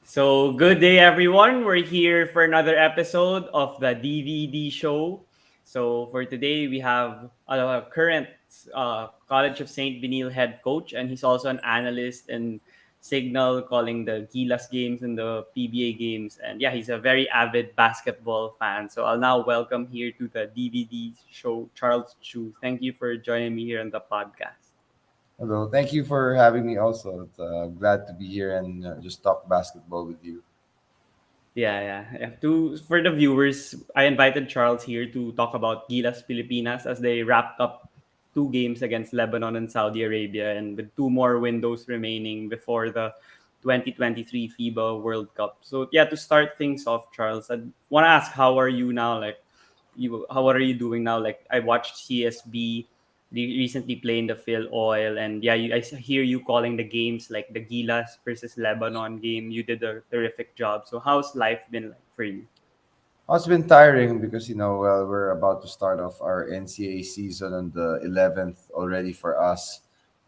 So, good day, everyone. We're here for another episode of the DVD show. So, for today, we have a current College of St. Benil head coach, and he's also an analyst in Signal, calling the Gilas games and the PBA games. And yeah, he's a very avid basketball fan. So, I'll now welcome here to the DVD show Charles Tiu. Thank you for joining me here on the podcast. Hello, thank you for having me. Also, it's, glad to be here and just talk basketball with you. Yeah. To for the viewers, I invited Charles here to talk about Gilas Pilipinas as they wrapped up two games against Lebanon and Saudi Arabia, and with two more windows remaining before the 2023 FIBA World Cup. So yeah, to start things off, Charles, I want to ask, how are you now? How what are you doing now? Like, I watched CSB recently playing the Phil Oil, and yeah, I hear you calling the games like the Gilas versus Lebanon game. You did a terrific job. So how's life been like for you? It's been tiring because well, we're about to start off our NCAA season on the 11th already for us.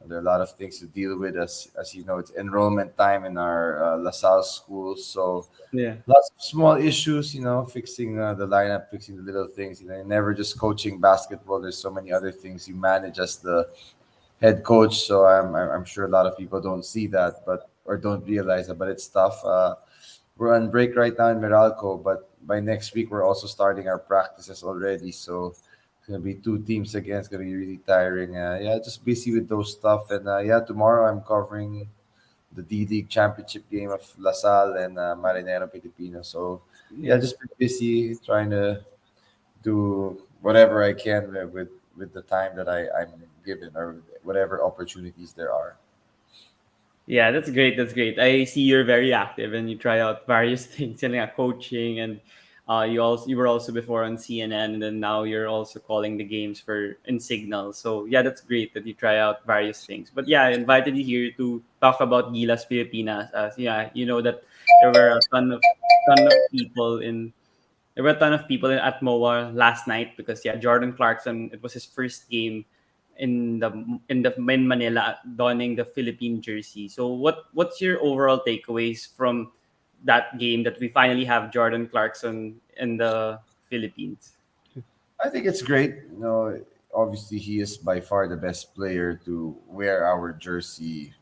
There are a lot of things to deal with. As you know, it's enrollment time in our LaSalle schools, so Yeah. lots of small issues. Fixing the lineup, fixing the little things. Never just coaching basketball. There's so many other things you manage as the head coach. So I'm sure a lot of people don't see that, but or don't realize that. But it's tough. We're on break right now in Meralco, but by next week we're also starting our practices already. So it's gonna be two teams again. It's gonna be really tiring. Yeah, just busy with those stuff. And yeah, tomorrow I'm covering the D League Championship game of LaSalle and Marinero Filipino. So yeah, Yeah. just been busy trying to do whatever I can with the time that I'm given or whatever opportunities there are. Yeah, that's great. That's great. I see you're very active and you try out various things and like coaching, and you were also before on CNN, and then now you're also calling the games for in Signal. So yeah, that's great that you try out various things. But yeah, I invited you here to talk about Gilas Pilipinas, as yeah, you know that there were a ton of people in there were a ton of people at MOA last night because yeah, Jordan Clarkson, it was his first game in Manila donning the Philippine jersey. So what's your overall takeaways from that game that we finally have Jordan Clarkson in the Philippines? I think it's great. Obviously he is by far the best player to wear our jersey,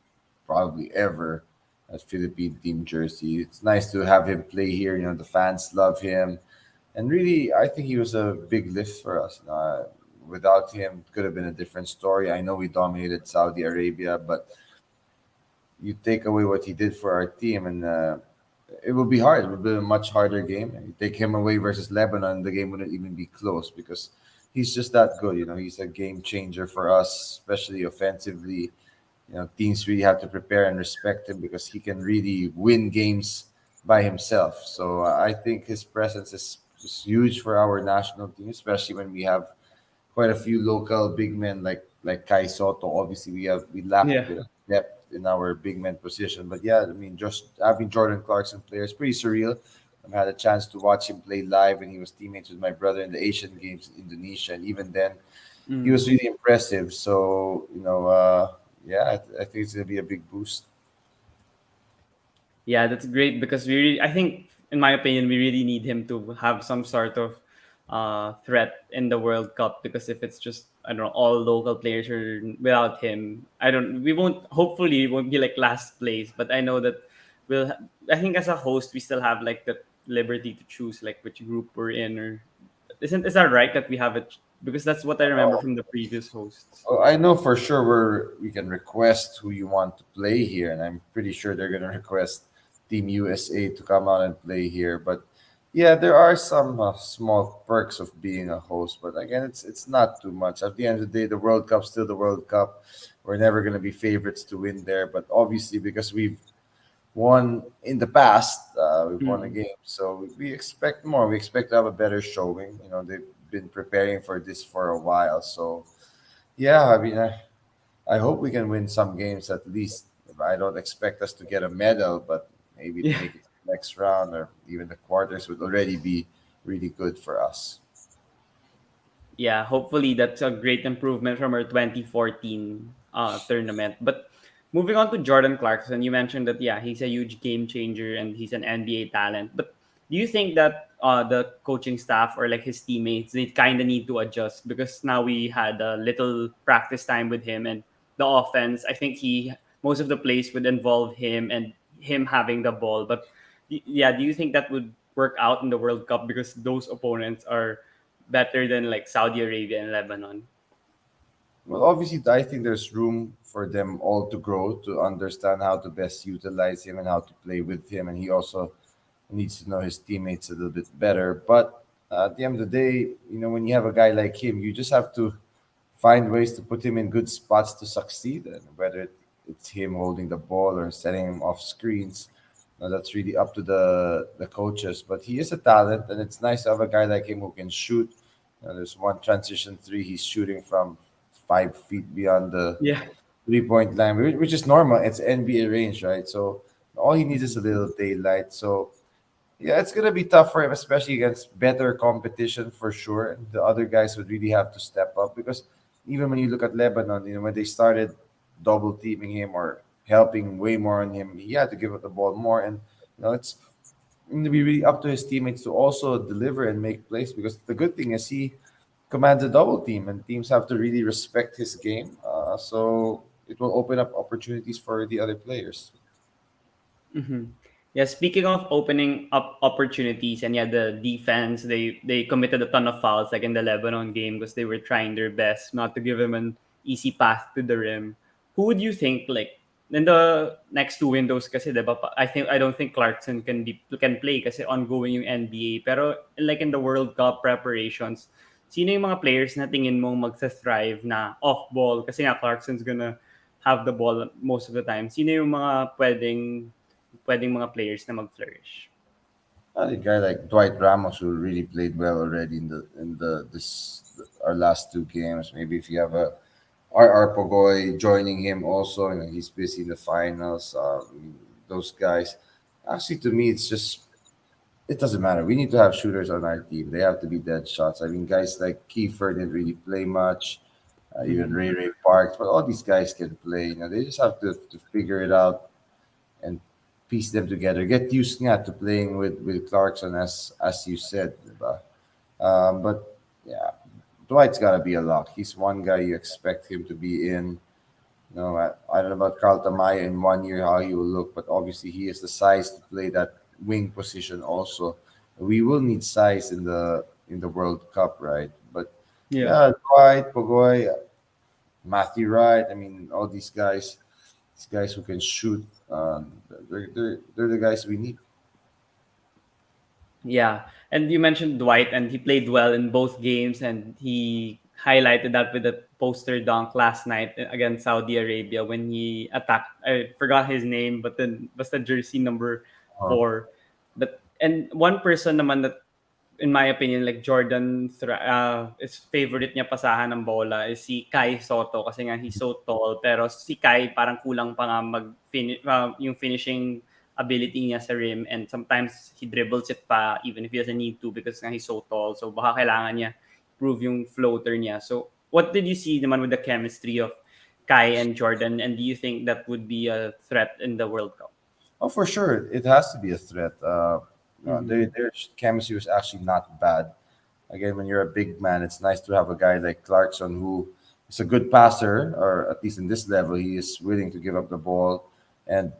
probably ever, as Philippine team jersey. It's nice to have him play here. The fans love him, and really, I think he was a big lift for us. Without him, it could have been a different story. I know we dominated Saudi Arabia, but you take away what he did for our team, and it will be hard. It will be a much harder game. And you take him away versus Lebanon, the game wouldn't even be close because he's just that good. He's a game changer for us, especially offensively. Teams really have to prepare and respect him because he can really win games by himself. So I think his presence is huge for our national team, especially when we have quite a few local big men like Kai Sotto. Obviously, we lack a Yeah. bit of depth in our big men position, but yeah, I mean, just having Jordan Clarkson player is pretty surreal. I've had a chance to watch him play live when he was teammates with my brother in the Asian Games in Indonesia, and even then, he Mm. was really impressive. So yeah, I think it's gonna be a big boost. Yeah, that's great because I think, in my opinion, we really need him to have some sort of threat in the World Cup, because if it's just, I don't know, all local players or without him, we won't, hopefully, we won't be like last place. But I know that we'll, I think as a host, we still have like the liberty to choose like which group we're in, or is that right that we have it? Because that's what I remember from the previous hosts. Oh, I know for sure we can request who you want to play here, and I'm pretty sure they're gonna request Team USA to come out and play here. But yeah, there are some small perks of being a host, but again, it's not too much. At the end of the day, the World Cup's still the World Cup. We're never gonna be favorites to win there, but obviously because we've won in the past, we've won a Mm. game, so we expect more. We expect to have a better showing. They've been preparing for this for a while, so yeah, I mean, I hope we can win some games at least. I don't expect us to get a medal, but maybe to Yeah. make it to the next round or even the quarters would already be really good for us. Yeah, hopefully that's a great improvement from our 2014 tournament. But moving on to Jordan Clarkson, you mentioned that yeah, he's a huge game changer and he's an NBA talent. But do you think that the coaching staff or like his teammates they kind of need to adjust because now we had a little practice time with him and the offense. I think he most of the plays would involve him and him having the ball. But yeah, do you think that would work out in the World Cup because those opponents are better than like Saudi Arabia and Lebanon? Well, obviously, I think there's room for them all to grow, to understand how to best utilize him and how to play with him. And he also needs to know his teammates a little bit better. But at the end of the day, when you have a guy like him, you just have to find ways to put him in good spots to succeed. And whether it's him holding the ball or setting him off screens, that's really up to the coaches. But he is a talent, and it's nice to have a guy like him who can shoot. There's one transition three he's shooting from 5 feet beyond the Yeah. 3 point line, which is normal. It's NBA range, right? So all he needs is a little daylight. So yeah, it's gonna be tough for him, especially against better competition for sure. The other guys would really have to step up because even when you look at Lebanon, when they started double teaming him or helping way more on him, he had to give up the ball more, and it's going to be really up to his teammates to also deliver and make plays. Because the good thing is he commands a double team, and teams have to really respect his game. So it will open up opportunities for the other players. Hmm. Yeah, speaking of opening up opportunities, and yeah, the defense they committed a ton of fouls like in the Lebanon game because they were trying their best not to give him an easy path to the rim. Who would you think like in the next two windows kasi 'di ba? I don't think Clarkson can play kasi ongoing yung NBA. Pero like in the World Cup preparations, sino yung mga players na tingin mong magsa-thrive na off ball kasi nga Clarkson's gonna have the ball most of the time. Sino yung mga pwedeng mga players na mag-flourish. A guy like Dwight Ramos, who really played well already in the this our last two games. Maybe if you have a R Pogoy joining him also, he's busy in the finals. Those guys. Actually, to me, it doesn't matter. We need to have shooters on our team. They have to be dead shots. I mean, guys like Kiefer didn't really play much. Even Mhm. Ray Parks, but all these guys can play. They just have to figure it out and piece them together. Get used nga to playing with Clarkson, as you said. Diba? But yeah, Dwight's got to be a lock. He's one guy you expect him to be in. No, I don't know about Carl Tamaya in 1 year how he will look, but obviously he has the size to play that wing position also. We will need size in the World Cup, right? But Yeah. yeah, Dwight, Pogoy, Matthew Wright. I mean, all these guys who can shoot. They're the guys we need. Yeah. And you mentioned Dwight and he played well in both games and he highlighted that with a poster dunk last night against Saudi Arabia when he attacked I forgot his name but then was the jersey number Uh, 4. But and one person naman that in my opinion, like is favorite niya pasahan ng bola is si Kai Sotto kasi nga he's so tall. Pero si Kai parang kulang pa nga yung finishing ability niya sa rim and sometimes he dribbles it pa even if he doesn't need to because nga he's so tall. So baka kailangan niya prove yung floater niya. So what did you see naman with the chemistry of Kai and Jordan and do you think that would be a threat in the World Cup? oh, for sure, it has to be a threat. Mm-hmm. Their chemistry was actually not bad. Again, when you're a big man, it's nice to have a guy like Clarkson who is a good passer, or at least in this level, he is willing to give up the ball, and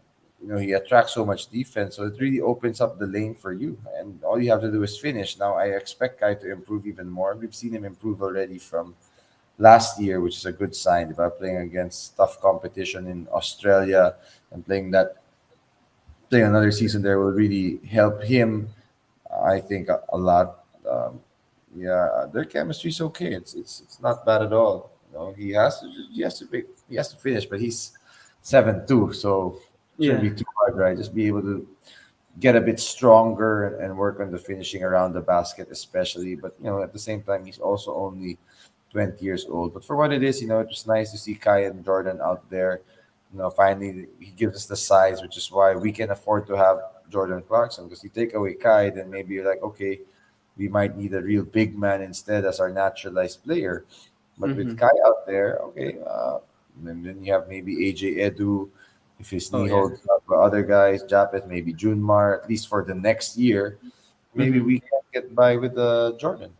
he attracts so much defense. So it really opens up the lane for you, and all you have to do is finish. Now I expect Guy to improve even more. We've seen him improve already from last year, which is a good sign. By playing against tough competition in Australia and playing another season there will really help him. I think a lot. Yeah, their chemistry is okay. It's not bad at all. He has to finish, but he's 7'2", so it shouldn't Yeah. be too hard, right? Just be able to get a bit stronger and work on the finishing around the basket, especially. But at the same time, he's also only 20 years old. But for what it is, it was nice to see Kai and Jordan out there. Finally, he gives us the size, which is why we can afford to have Jordan Clarkson. Because you take away Kai, then maybe you're like, okay, we might need a real big man instead as our naturalized player. But with Mm-hmm. Kai out there, okay, and then you have maybe AJ Edu. If his Oh knee yeah. holds up, other guys, Japeth, maybe Junmar, at least for the next year, maybe Mm-hmm. we can get by with Jordan.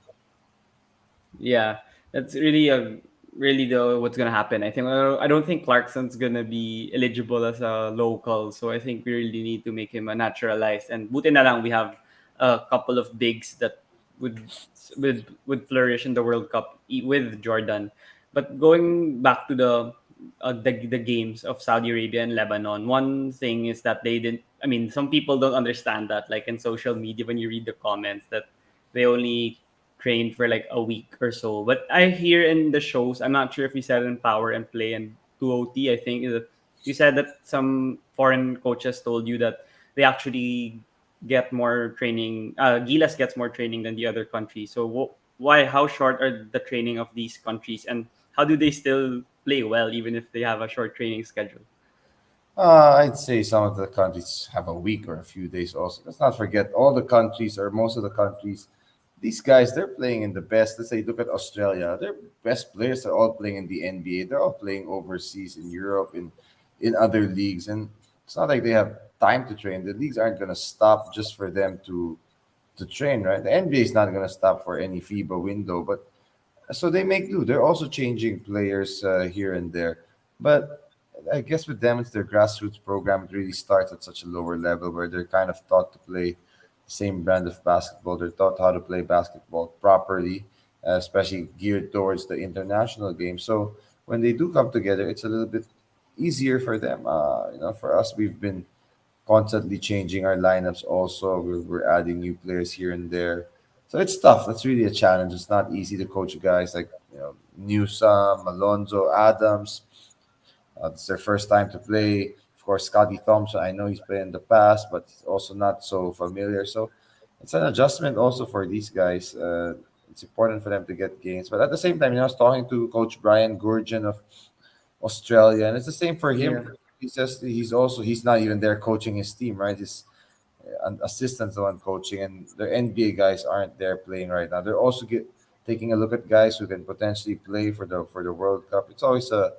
Yeah, that's really really the what's gonna happen. I don't think Clarkson's gonna be eligible as a local, so I think we really need to make him a naturalized. And buti na lang we have a couple of bigs that would would flourish in the World Cup with Jordan. But going back to the games of Saudi Arabia and Lebanon, one thing is that they didn't. I mean, some people don't understand that. Like in social media, when you read the comments, that they only trained for like a week or so. But I hear in the shows, I'm not sure if you said in Power and Play and 2OT, I think, is that you said that some foreign coaches told you that they actually get more training. Gilas gets more training than the other countries. So why? How short are the training of these countries, and how do they still play well even if they have a short training schedule? I'd say some of the countries have a week or a few days also. Let's not forget all the countries or most of the countries, these guys, they're playing in the best. Let's say, look at Australia. Their best players are all playing in the NBA. They're all playing overseas in Europe, in other leagues. And it's not like they have time to train. The leagues aren't going to stop just for them to train, right? The NBA is not going to stop for any FIBA window, but so they make do. They're also changing players here and there, but I guess with them, it's their grassroots program. It really starts at such a lower level where they're kind of taught to play the same brand of basketball. They're taught how to play basketball properly, especially geared towards the international game. So when they do come together, it's a little bit easier for them. For us, we've been constantly changing our lineups. Also, we're adding new players here and there. So it's tough. That's really a challenge. It's not easy to coach guys like Newsome, Alonzo, Adams. It's their first time to play. Of course, Scotty Thompson. I know he's played in the past, but also not so familiar. So it's an adjustment also for these guys. It's important for them to get games. But at the same time, I was talking to Coach Brian Gurjan of Australia, and it's the same for him. Yeah. He's not even there coaching his team, right? His assistants the one coaching, and the NBA guys aren't there playing right now. They're also taking a look at guys who can potentially play for the World Cup. It's always a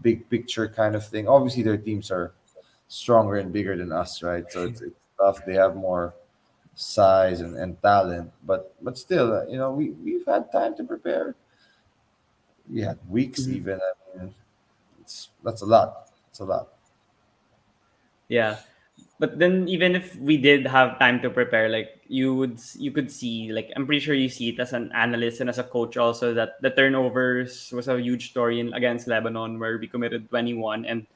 big picture kind of thing. Obviously, their teams are stronger and bigger than us, right? So it's tough. They have more size and talent, but still, we've had time to prepare. We had weeks Mhm. even. I mean, that's a lot. It's a lot. Yeah. But then even if we did have time to prepare, like you could see, like I'm pretty sure you see it as an analyst and as a coach also, that the turnovers was a huge story against Lebanon where we committed 21. And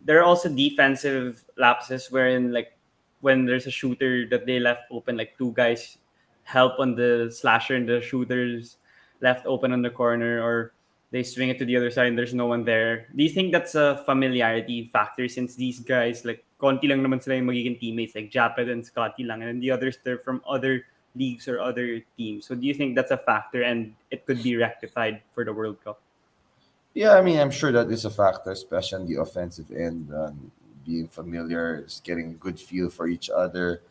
there are also defensive lapses wherein, like, when there's a shooter that they left open, like two guys help on the slasher and the shooters left open on the corner, or they swing it to the other side and there's no one there. Do you think that's a familiarity factor, since these guys, like, konti lang naman sila yung magiging teammates, like Japet and Scotty lang, and then the others, they're from other leagues or other teams. So do you think that's a factor and it could be rectified for the World Cup? Yeah, I mean, I'm sure that is a factor, especially on the offensive end, being familiar, just getting a good feel for each other.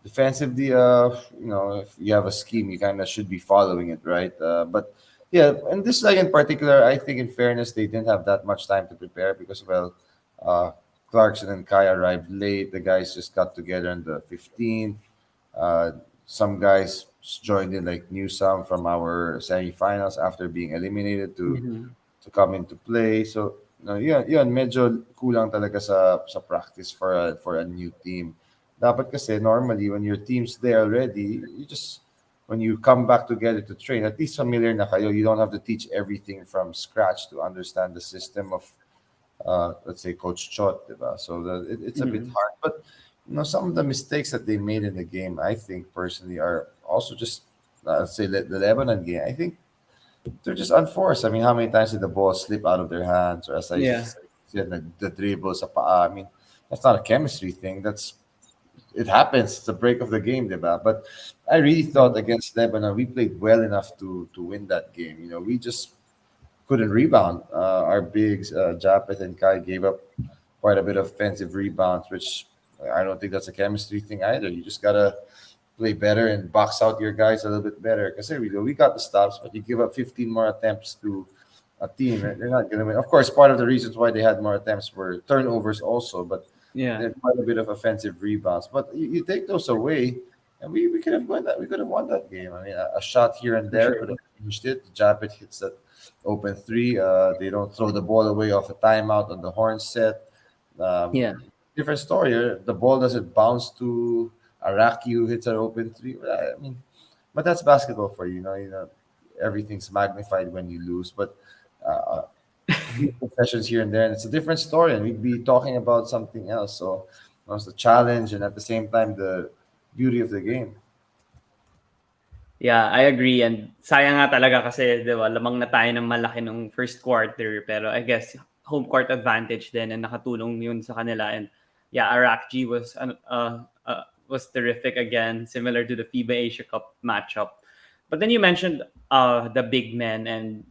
Defensively, if you have a scheme, you kind of should be following it, right? But yeah, and this leg in particular, I think, in fairness, they didn't have that much time to prepare because, well, uh, Clarkson and Kai arrived late. The guys just got together on the 15th. Uh, some guys joined in, like Newsome from our semifinals after being eliminated Mm-hmm. to come into play. So, no, yun, medyo kulang talaga sa practice for a new team. Dapat kasi normally when your team's there already, you just when you come back together to train, at least familiar na kayo. You don't have to teach everything from scratch to understand the system of let's say Coach Chot, diba? So it's a bit Mm-hmm. hard. But some of the mistakes that they made in the game, I think personally, are also just let's say the Lebanon game. I think they're just unforced. I mean, how many times did the ball slip out of their hands, or as I Yeah. said, the dribble sa paa? I mean, that's not a chemistry thing. It happens. It's a break of the game, diba? But I really thought against Lebanon, we played well enough to win that game. We just couldn't rebound. Our bigs, Japeth and Kai, gave up quite a bit of offensive rebounds, which I don't think that's a chemistry thing either. You just gotta play better and box out your guys a little bit better. Because we got the stops, but you give up 15 more attempts a team. They're not going to win. Of course, part of the reasons why they had more attempts were turnovers also, but Yeah, there's quite a bit of offensive rebounds. But you take those away, and we could have won that. We could have won that game. I mean, a shot here and for there sure. could have changed it. Japet hits that open three. They don't throw the ball away off a timeout on the horn set. Um, Yeah. Different story. The ball doesn't bounce to Araki who hits an open three. Well, I mean, but that's basketball for you. You know, everything's magnified when you lose. But uh, few concessions here and there, and it's a different story, and we'd be talking about something else. So it's the challenge, and at the same time, the beauty of the game. Yeah, I agree. And sayang nga talaga kasi, di ba, lamang na tayo ng malaki nung first quarter. Pero I guess, home court advantage din and nakatulong yun sa kanila. And yeah, Arakji was terrific again, similar to the FIBA Asia Cup matchup. But then you mentioned the big men, and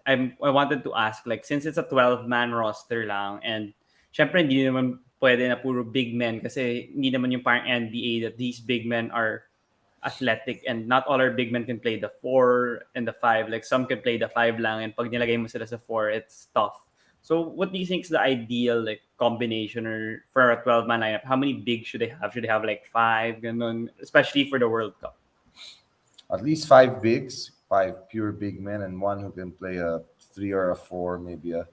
I wanted to ask, like, since it's a 12-man roster lang, and syempre hindi naman pwede na puro big men kasi hindi naman yung parang NBA that these big men are athletic, and not all our big men can play the four and the five. Like some can play the five lang, and pag nilagay mo sila sa four, it's tough. So what do you think is the ideal like combination or for a 12-man lineup? How many big should they have? Should they have like five, ganun, especially for the World Cup? At least five bigs, five pure big men, and one who can play a three or a four, maybe a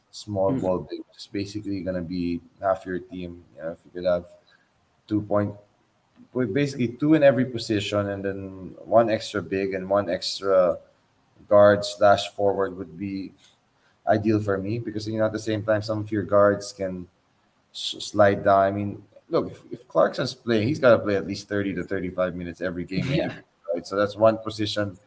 small Mm. ball big. It's basically gonna be half your team. You know, if you could have 2 point, with basically two in every position, and then one extra big and one extra guard slash forward would be ideal for me because at the same time some of your guards can slide down. I mean, look, if Clarkson's playing, he's got to play at least 30 to 35 minutes every game Yeah, anyway, right? So that's one position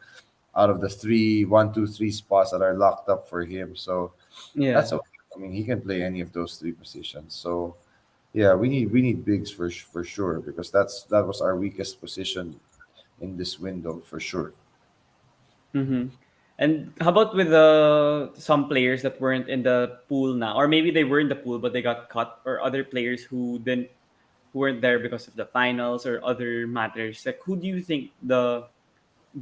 out of the three, one, two, three spots that are locked up for him. So yeah. that's okay. I mean, he can play any of those three positions. So yeah, we need bigs for sure because that was our weakest position in this window for sure. Mm-hmm. And how about with some players that weren't in the pool now, or maybe they were in the pool but they got cut, or other players who weren't there because of the finals or other matters? Like, who do you think the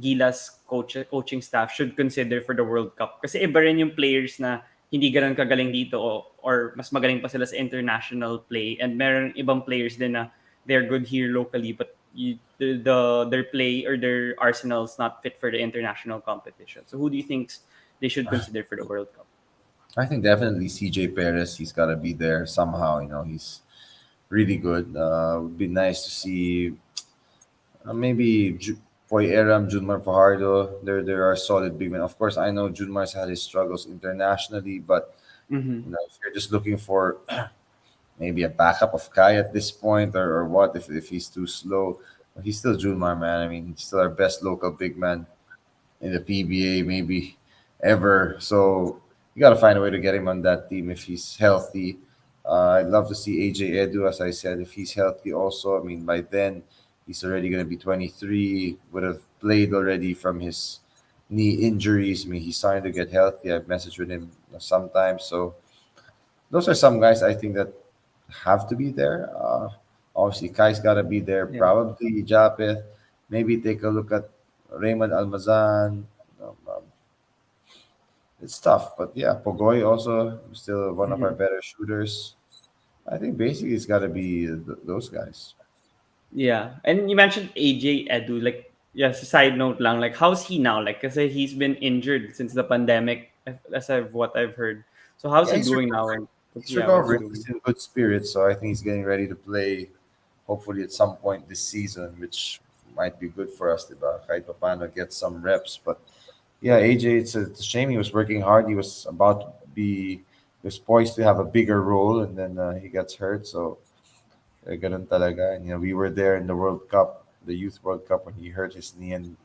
Gilas coaching staff should consider for the World Cup? Kasi iba rin yung players na hindi ganun kagaling dito, or mas magaling pa sila sa international play, and meron ibang players din na they're good here locally but their play or their arsenal's not fit for the international competition. So who do you think they should consider for the World Cup? I think definitely CJ Perez. He's got to be there somehow. He's really good. Would be nice to see maybe Boy Eram, Junmar Fajardo. There are solid big men. Of course, I know Junmar's had his struggles internationally, but Mm-hmm. if you're just looking for maybe a backup of Kai at this point, or what if he's too slow, he's still Junmar, man. I mean, he's still our best local big man in the PBA, maybe ever. So you got to find a way to get him on that team if he's healthy. I'd love to see AJ Edu, as I said, if he's healthy also. I mean, by then he's already going to be 23, would have played already from his knee injuries. I mean, he's starting to get healthy. I've messaged with him sometimes. So those are some guys I think that have to be there. Obviously, Kai's got to be there. Yeah. Probably Japeth. Maybe take a look at Raymond Almazan. It's tough, but yeah, Pogoy also still one of our Mm-hmm. better shooters. I think basically it's got to be those guys. Yeah. And you mentioned AJ Edu, like, yes, a side note lang, like, how's he now? Like, kasi he's been injured since the pandemic, as what I've heard. So how's Yeah, he he's doing now? recovering. And He's yeah, what's he recovering. doing? He's in good spirits, so I think he's getting ready to play. Hopefully, at some point this season, which might be good for us, diba? Kahit papano get some reps. But yeah, AJ, it's a shame he was working hard. He was about to be, he was poised to have a bigger role, and then he gets hurt. So ganun talaga. And we were there in the World Cup, the Youth World Cup, when he hurt his knee and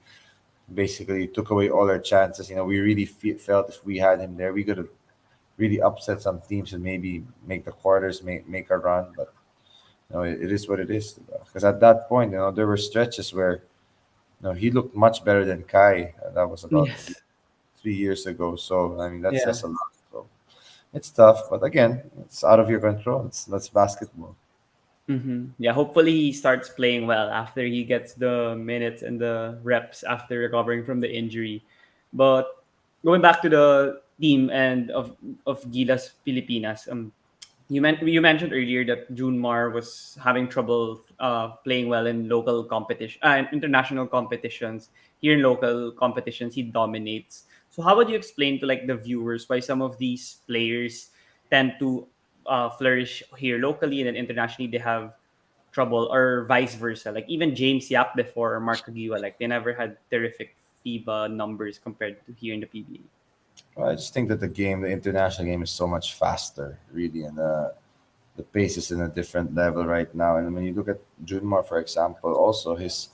basically took away all our chances. We really felt if we had him there, we could have really upset some teams and maybe make the quarters, make a run. But it is what it is. Because at that point, there were stretches where he looked much better than Kai. That was about three, Yes. 3 years ago. So I mean, that Yeah. says a lot. So it's tough, but again, it's out of your control. That's basketball. Mm-hmm. Yeah, hopefully he starts playing well after he gets the minutes and the reps after recovering from the injury. But going back to the team and of Gilas Pilipinas. You mentioned earlier that Junmar was having trouble playing well in local competition, international competitions. Here in local competitions, he dominates. So how would you explain to like the viewers why some of these players tend to flourish here locally and then internationally they have trouble, or vice versa? Like even James Yap before or Mark Kagiwa, like they never had terrific FIBA numbers compared to here in the PBA. Well, I just think that the game, the international game, is so much faster, really, and the pace is in a different level right now. And when you look at Junmar, for example, also his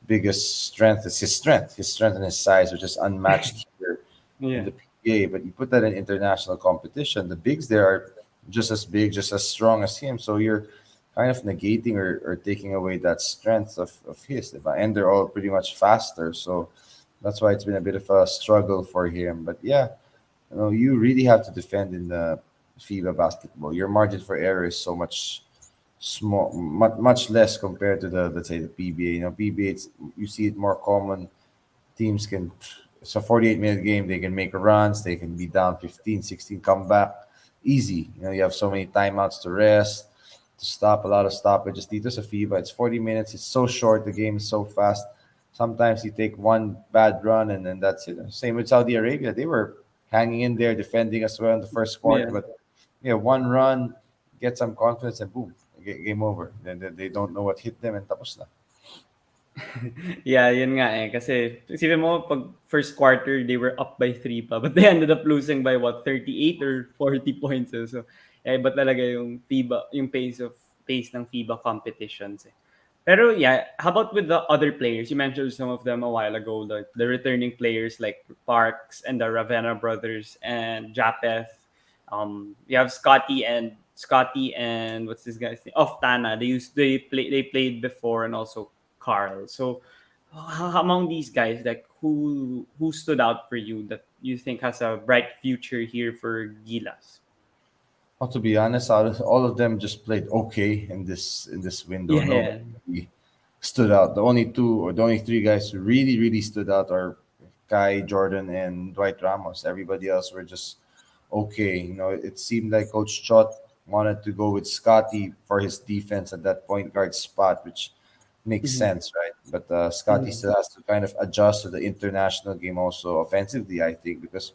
biggest strength is his strength. His strength and his size are just unmatched here in Yeah. the PBA. But you put that in international competition, the bigs there are just as big, just as strong as him. So you're kind of negating or taking away that strength of his. Diba? And they're all pretty much faster. So that's why it's been a bit of a struggle for him. But yeah, you really have to defend in the FIBA basketball. Your margin for error is so much small, much less compared to the, let's say, the PBA. PBA, you see it more common. Teams can, it's a 48-minute game. They can make runs. They can be down 15, 16, come back easy. You have so many timeouts to rest, to stop, a lot of stoppages. Dito sa FIBA, it's 40 minutes. It's so short. The game is so fast. Sometimes you take one bad run and then that's it. Same with Saudi Arabia. They were hanging in there, defending as well in the first quarter. Yeah. But yeah, one run, get some confidence, and boom, game over. Then they don't know what hit them, and tapos na. Yeah, yun nga eh. Kasi, isipin mo, pag first quarter, they were up by 3 pa. But they ended up losing by what, 38 or 40 points. So, iba talaga yung FIBA, yung pace ng FIBA competitions eh. Pero yeah, how about with the other players? You mentioned some of them a while ago, the returning players like Parks and the Ravenna brothers and Japeth. You have Scotty and what's this guy's name? Of Tana. They played before, and also Carl. So among these guys, like who stood out for you that you think has a bright future here for Gilas? Well, to be honest, all of them just played okay in this window. Nobody Yeah. really stood out. The only two or the only three guys who really stood out are Kai, Jordan, and Dwight Ramos. Everybody else were just okay. It seemed like Coach Chot wanted to go with Scotty for his defense at that point guard spot, which makes Mhm. sense, right? But Scotty Mhm. still has to kind of adjust to the international game also offensively, I think, because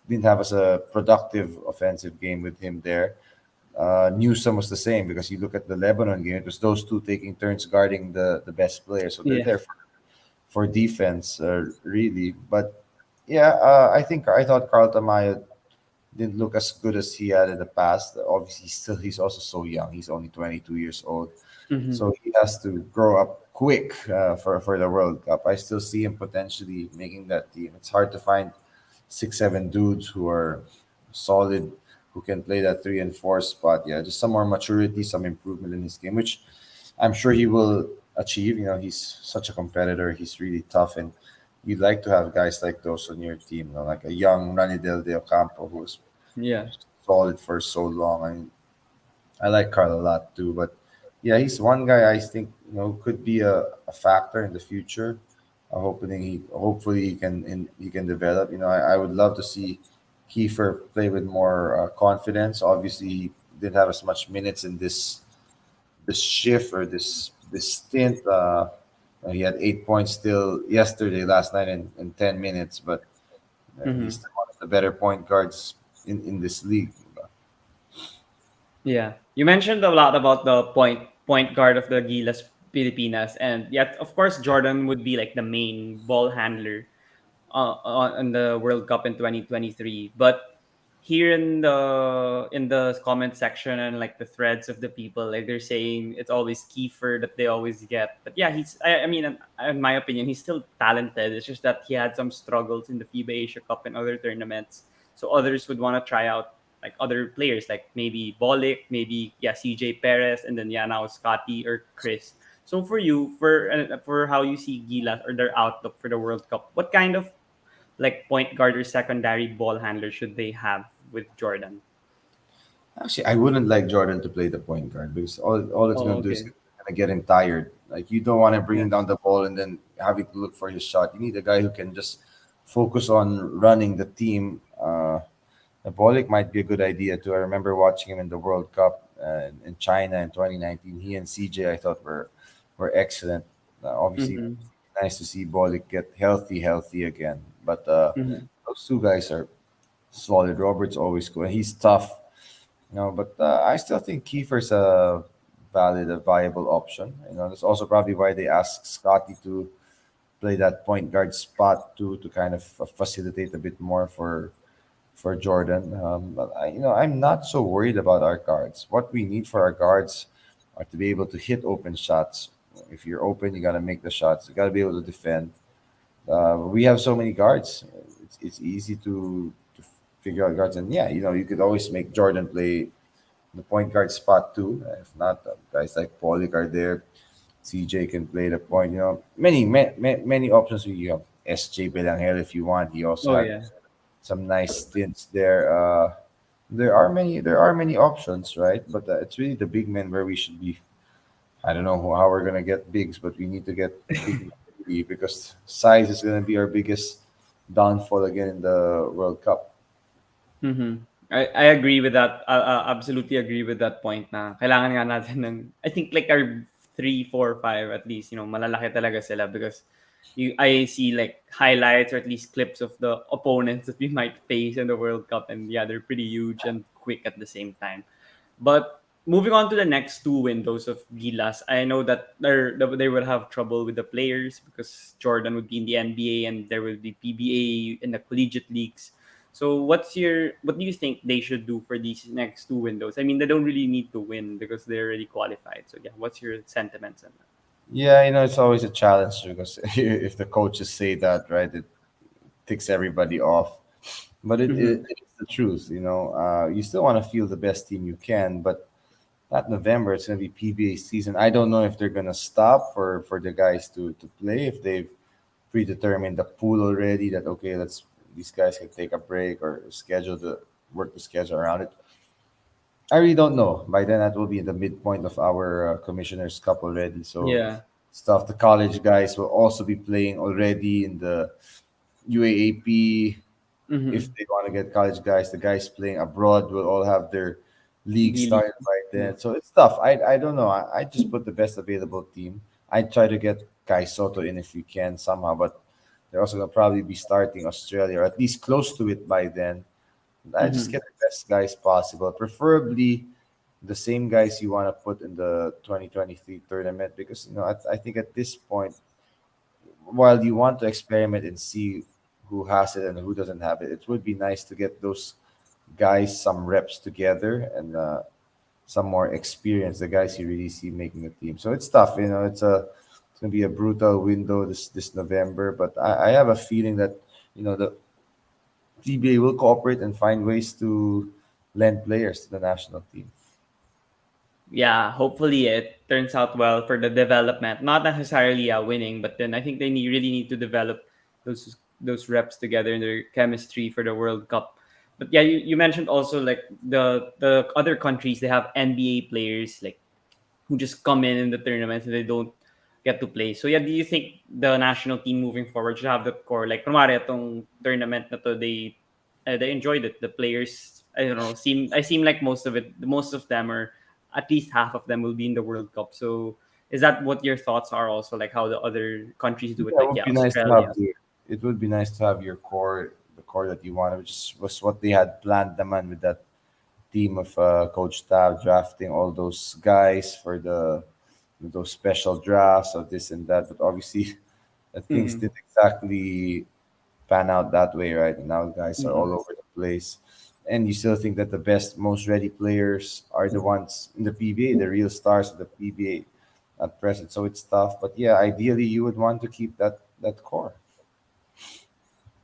didn't have as a productive offensive game with him there. Newsom was the same because you look at the Lebanon game, it was those two taking turns guarding the best player. So they're Yeah. there for defense, really. But yeah, I thought Carl Tamaya didn't look as good as he had in the past. Obviously, he's also so young. He's only 22 years old, Mhm. so he has to grow up quick for the World Cup. I still see him potentially making that team. It's hard to find 6, 7 dudes who are solid, who can play that 3 and 4 spot. Yeah, just some more maturity, some improvement in his game, which I'm sure he will achieve. He's such a competitor. He's really tough, and you'd like to have guys like those on your team. Like a young Rani Del Ocampo who's Yeah. solid for so long. I like Carl a lot too, but yeah, he's one guy I think could be a factor in the future. Hopefully he can develop. I would love to see Kiefer play with more confidence. Obviously, he didn't have as much minutes in this shift or this stint. He had 8 points still yesterday, last night in 10 minutes, but he's Mhm. still one of the better point guards in this league. Yeah. You mentioned a lot about the point guard of the Gilas Pilipinas, and yet of course Jordan would be like the main ball handler on the World Cup in 2023. But here in the comment section and like the threads of the people, like they're saying it's always Kiefer that they always get. But yeah, I mean, in my opinion, he's still talented. It's just that he had some struggles in the FIBA Asia Cup and other tournaments. So others would want to try out like other players, like maybe Bolick, maybe yeah CJ Perez, and then yeah now Scotty or Chris. So for you, for how you see Gilas or their outlook for the World Cup, what kind of like point guard or secondary ball handler should they have with Jordan? Actually, I wouldn't like Jordan to play the point guard because all it's Oh, going to do is okay. going to get him tired. Like you don't want to bring Yeah. him down the ball and then having to look for his shot. You need a guy who can just focus on running the team. Bolick might be a good idea too. I remember watching him in the World Cup in China in 2019. He and CJ I thought were excellent. Obviously, Mm-hmm. nice to see Bolick get healthy again. But Mm-hmm. those two guys are solid. Robert's always good. He's tough, but I still think Kiefer's a viable option. That's also probably why they asked Scotty to play that point guard spot to kind of facilitate a bit more for Jordan. But I'm not so worried about our guards. What we need for our guards are to be able to hit open shots. If you're open, you gotta make the shots. You gotta be able to defend. We have so many guards. It's easy to figure out guards, and yeah, you could always make Jordan play the point guard spot too. If not, guys like Pollock are there. CJ can play the point. Many options. You have SJ Belangel if you want. He also Oh had yeah. some nice stints there. There are many options, right? But it's really the big men where we should be. I don't know how we're gonna get bigs, but we need to get big men really, because size is gonna be our biggest downfall again in the World Cup. Mm-hmm. I agree with that. Absolutely agree with that point na kailangan nga natin ng, I think like our 3, 4, 5 at least, malalaki talaga sila because I see like highlights or at least clips of the opponents that we might face in the World Cup, and yeah, they're pretty huge and quick at the same time. But moving on to the next two windows of Gilas, I know that they would have trouble with the players because Jordan would be in the NBA and there will be PBA in the collegiate leagues. So what do you think they should do for these next two windows? I mean, they don't really need to win because they're already qualified. So yeah, what's your sentiments on that? Yeah, it's always a challenge because if the coaches say that, right, it ticks everybody off. But Mm-hmm. it is the truth. You still want to feel the best team you can, but that November it's going to be PBA season. I don't know if they're going to stop for the guys to play, if they've predetermined the pool already, that okay, let's these guys can take a break or schedule the work the schedule around it. I really don't know. By then, that will be in the midpoint of our Commissioner's Cup already. So, Yeah. stuff. The college guys will also be playing already in the UAAP. Mm-hmm. If they want to get college guys, the guys playing abroad will all have their league D League. started by Yeah. then. So it's tough. I don't know. I just put the best available team. I try to get Kai Soto in if we can somehow, but they're also gonna probably be starting Australia or at least close to it by then. I just Mm-hmm. get the best guys possible, preferably the same guys you want to put in the 2023 tournament, because I think at this point, while you want to experiment and see who has it and who doesn't have it, it would be nice to get those guys some reps together and some more experience. The guys you really see making the team. So it's tough. It's gonna be a brutal window this November, but I have a feeling that the TBA will cooperate and find ways to lend players to the national team. Yeah, hopefully it turns out well for the development. Not necessarily winning, but then I think really need to develop those reps together in their chemistry for the World Cup. But yeah, you mentioned also like the other countries, they have NBA players like who just come in the tournaments and they don't get to play. So yeah, do you think the national team moving forward should have that core? Like, kunwari, itong tournament na to, they enjoyed it. The players, I don't know, seem like most of them, or at least half of them, will be in the World Cup. So is that what your thoughts are also, like how the other countries do it? Yeah, it Like, would yeah, be nice to have Australia. your core, the core that you wanted, which was what they had planned, naman, with that team of Coach Tab drafting all those guys for those special drafts of this and that. But obviously, things Mm-hmm. didn't exactly pan out that way, right? And now guys are Mm-hmm. all over the place. And you still think that the best, most ready players are the ones in the PBA, the real stars of the PBA at present. So it's tough. But yeah, ideally you would want to keep that core.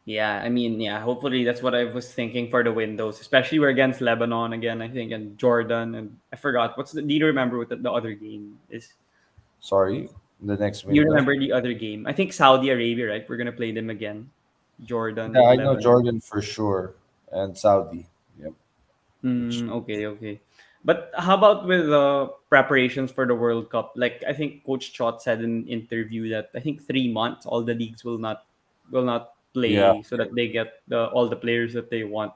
Yeah, I mean, yeah, hopefully that's what I was thinking for the windows, especially we're against Lebanon again, I think, and Jordan, and I forgot do you remember what the other game is? Sorry, the next You window. remember the other game? I think Saudi Arabia, right? We're gonna play them again. Jordan Yeah, and I know Lebanon. Jordan for sure, and Saudi. Yep. Which Okay, okay. But how about with the preparations for the World Cup? Like I think Coach Chot said in an interview that I think 3 months all the leagues will not yeah, play so that they get all the players that they want.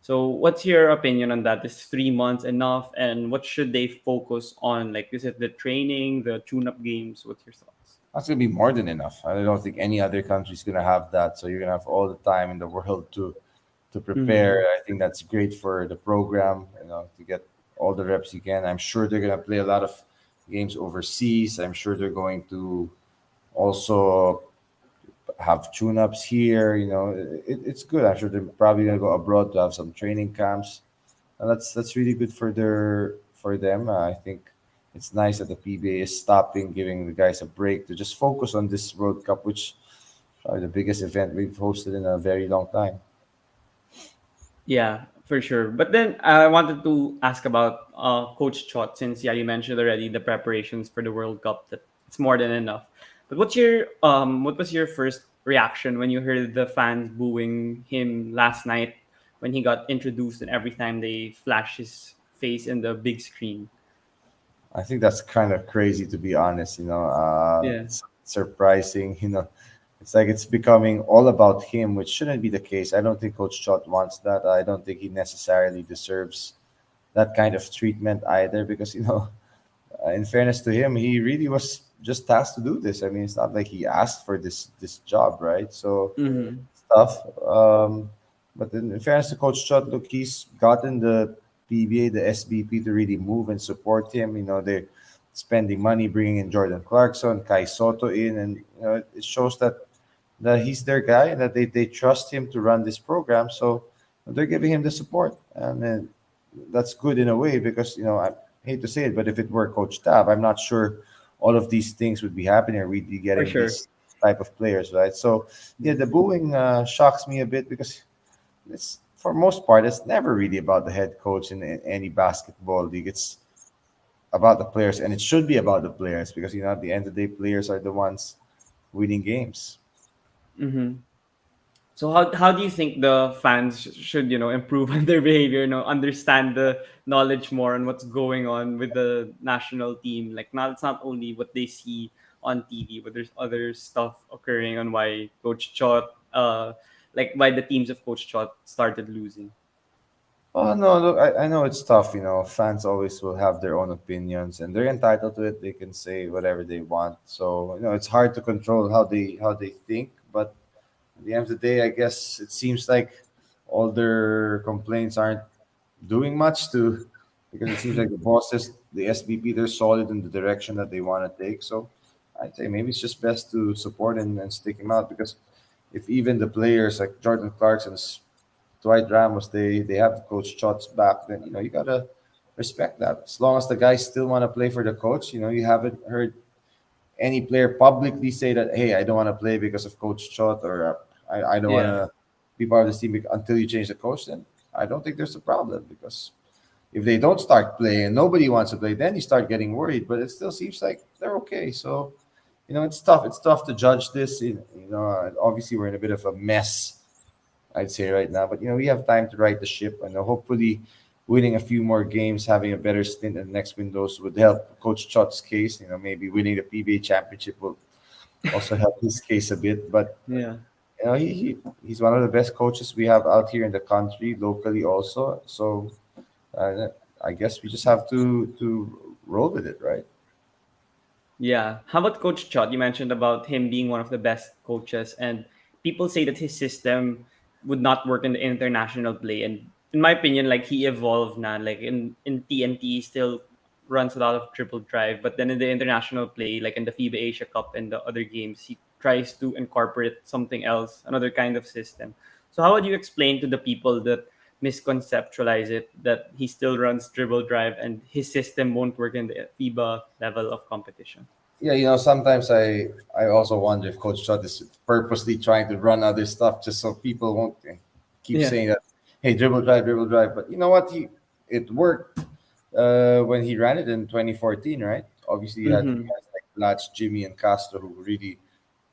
So, what's your opinion on that? Is 3 months enough, and what should they focus on? Like, is it the training, the tune-up games? What's your thoughts? That's gonna be more than enough. I don't think any other country is gonna have that. So you're gonna have all the time in the world to Mm-hmm. prepare. I think that's great for the program. To get all the reps you can. I'm sure they're gonna play a lot of games overseas. I'm sure they're going to also have tune-ups here. It's good. I'm sure they're probably gonna go abroad to have some training camps. And that's really good for them. I think it's nice that the PBA is stopping, giving the guys a break to just focus on this World Cup, which is probably the biggest event we've hosted in a very long time. Yeah, for sure. But then I wanted to ask about Coach Chot, since yeah, you mentioned already the preparations for the World Cup that it's more than enough. But what was your first reaction when you heard the fans booing him last night when he got introduced and every time they flash his face in the big screen? I think that's kind of crazy, to be honest. Yeah. It's surprising. It's like it's becoming all about him, which shouldn't be the case. I don't think Coach Chot wants that. I don't think he necessarily deserves that kind of treatment either, because in fairness to him, he really was just tasked to do this. I mean, it's not like he asked for this job, right? So Mm-hmm. stuff. But in fairness to Coach Chot, look, he's gotten the PBA, the SBP to really move and support him. They're spending money, bringing in Jordan Clarkson, Kai Sotto in, and it shows that he's their guy and that they trust him to run this program. So they're giving him the support, and then that's good in a way because I hate to say it, but if it were Coach Tab, I'm not sure all of these things would be happening or we'd be For getting sure. these type of players, right? So yeah, the booing shocks me a bit because it's for most part it's never really about the head coach in any basketball league. It's about the players, and it should be about the players because at the end of the day, players are the ones winning games. Mm-hmm. So how do you think the fans should improve on their behavior? Understand the knowledge more on what's going on with the national team. Like not it's not only what they see on TV, but there's other stuff occurring on why Coach Chot, like why the teams of Coach Chot started losing. Oh no, look, I know it's tough. Fans always will have their own opinions, and they're entitled to it. They can say whatever they want. So it's hard to control how they think. But at the end of the day, I guess it seems like all their complaints aren't doing much to, because it seems like the bosses, the SBP, they're solid in the direction that they want to take. So I'd say maybe it's just best to support and stick him out, because if even the players like Jordan Clarkson's, Dwight Ramos, they have Coach Chot's back, then you gotta respect that. As long as the guys still want to play for the coach, you haven't heard any player publicly say that, hey, I don't want to play because of Coach Chot, or I don't want Yeah, to be part of this team until you change the coach. Then I don't think there's a problem, because if they don't start playing and nobody wants to play, then you start getting worried. But it still seems like they're okay. So it's tough. It's tough to judge this. Obviously we're in a bit of a mess, I'd say, right now. But we have time to right the ship, and hopefully, winning a few more games, having a better stint in the next windows would help Coach Chot's case. Maybe winning the PBA championship will also help his case a bit. But yeah. he's one of the best coaches we have out here in the country, locally also. So uh, I guess we just have to roll with it, right? Yeah. How about Coach Chot? You mentioned about him being one of the best coaches, and people say that his system would not work in the international play. And in my opinion, like he evolved now. Like in TNT, he still runs a lot of triple drive, but then in the international play, like in the FIBA Asia Cup and the other games, he tries to incorporate something else, another kind of system. So how would you explain to the people that misconceptualize it that he still runs dribble drive and his system won't work in the FIBA level of competition? Yeah, sometimes I also wonder if Coach Chot is purposely trying to run other stuff just so people won't keep Yeah. saying that, hey, dribble drive, dribble drive. But you know what? It worked when he ran it in 2014, right? Obviously, you had Mm-hmm. guys like Latch, Jimmy, and Castro who really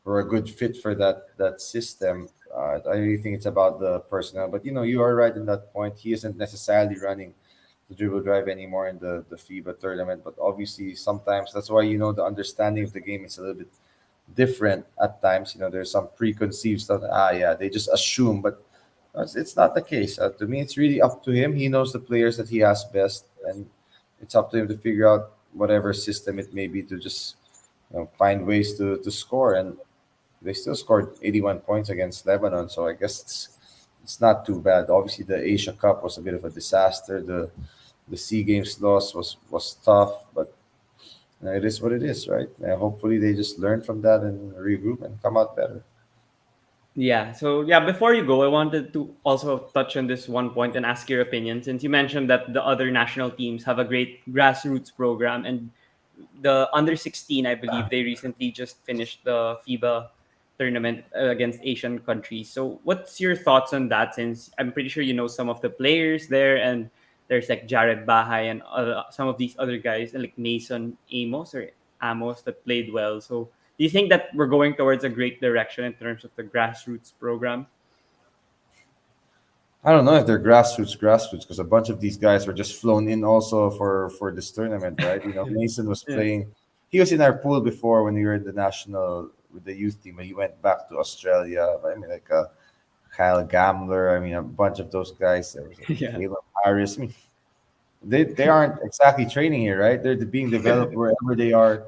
were a good fit for that system. I really think it's about the personnel. But you are right in that point. He isn't necessarily running the dribble drive anymore in the FIBA tournament. But obviously, sometimes that's why the understanding of the game is a little bit different at times. There's some preconceived stuff. Yeah, they just assume, but It's not the case. To me, it's really up to him. He knows the players that he has best, and it's up to him to figure out whatever system it may be to just find ways to score. And they still scored 81 points against Lebanon, so I guess it's not too bad. Obviously, the Asia Cup was a bit of a disaster. The Sea Games loss was tough, but it is what it is, right? Hopefully, they just learn from that and regroup and come out better. Yeah. So yeah, before you go, I wanted to also touch on this one point and ask your opinion, since you mentioned that the other national teams have a great grassroots program, and the under 16, I believe they recently just finished the FIBA tournament against Asian countries. So what's your thoughts on that? Since I'm pretty sure you know some of the players there, and there's like Jared Bahay and some of these other guys, like Mason Amos that played well. So do you think that we're going towards a great direction in terms of the grassroots program? I don't know if they're grassroots, because a bunch of these guys were just flown in also for this tournament, right? Mason was Yeah. playing. He was in our pool before when we were in the national with the youth team, but he went back to Australia. I mean, like Kyle Gambler. I mean, a bunch of those guys. There was Yeah. Caleb Harris. I mean, they aren't exactly training here, right? They're being developed wherever they are,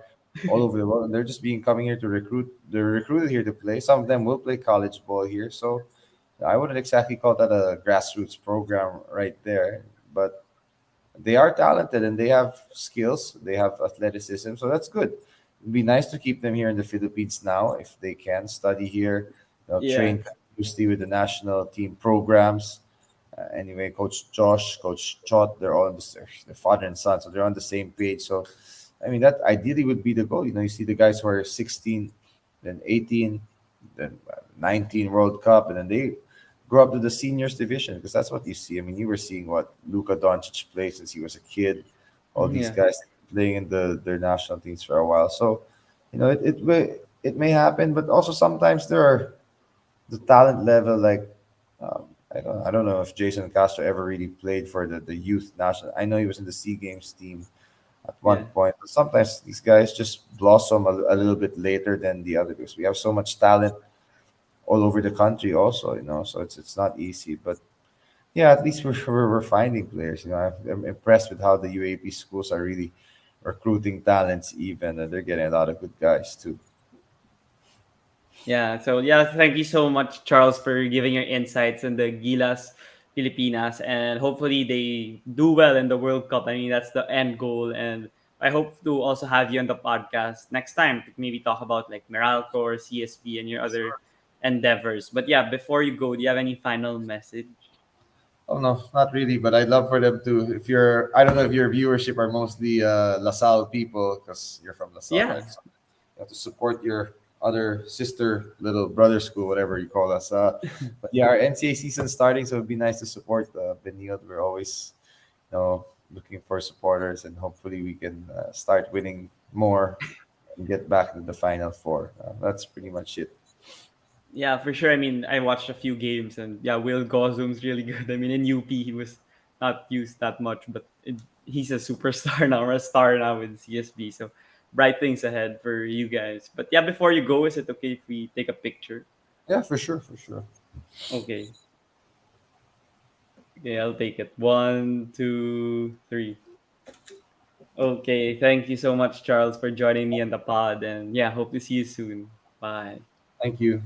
all over the world. And they're just being coming here to recruit. They're recruited here to play. Some of them will play college ball here, so I wouldn't exactly call that a grassroots program right there. But they are talented and they have skills. They have athleticism, so that's good. It'd be nice to keep them here in the Philippines now if they can study here, Yeah. train continuously with the national team programs. Anyway, Coach Josh, Coach Chot, they're all on their father and son, so they're on the same page. So, I mean, that ideally would be the goal. You see the guys who are 16, then 18, then 19 World Cup, and then they grow up to the seniors division because that's what you see. I mean, you were seeing what Luka Doncic played since he was a kid. All these Yeah. guys playing in their national teams for a while. So, it may happen, but also sometimes there are the talent level like I don't know if Jason Castro ever really played for the youth national. I know he was in the Sea Games team at one Yeah. point, but sometimes these guys just blossom a little bit later than the others because we have so much talent all over the country also, so it's not easy. But yeah, at least we're finding players. I'm impressed with how the UAP schools are really recruiting talents even, and they're getting a lot of good guys too. Yeah. So yeah, thank you so much, Charles, for giving your insights on the Gilas Pilipinas, and hopefully they do well in the World Cup. I mean, that's the end goal, and I hope to also have you on the podcast next time to maybe talk about like Meralco or CSP and your other endeavors. But yeah, before you go, do you have any final message? Oh no, not really. But I'd love for them to. If you're, I don't know if your viewership are mostly LaSalle people because you're from LaSalle, Yeah. right? So you have to support your other sister, little brother school, whatever you call us. But yeah, our NCAA season starting, so it'd be nice to support Benilde. We're always, looking for supporters, and hopefully we can start winning more and get back to the final four. That's pretty much it. Yeah, for sure. I mean, I watched a few games, and yeah, Will Gozum's really good. I mean, in UP, he was not used that much, but he's a superstar now, or a star now with CSB. So bright things ahead for you guys. But yeah, before you go, is it okay if we take a picture? Yeah, for sure, for sure. Okay. Okay, I'll take it. One, two, three. Okay, thank you so much, Charles, for joining me on the pod. And yeah, hope to see you soon. Bye. Thank you.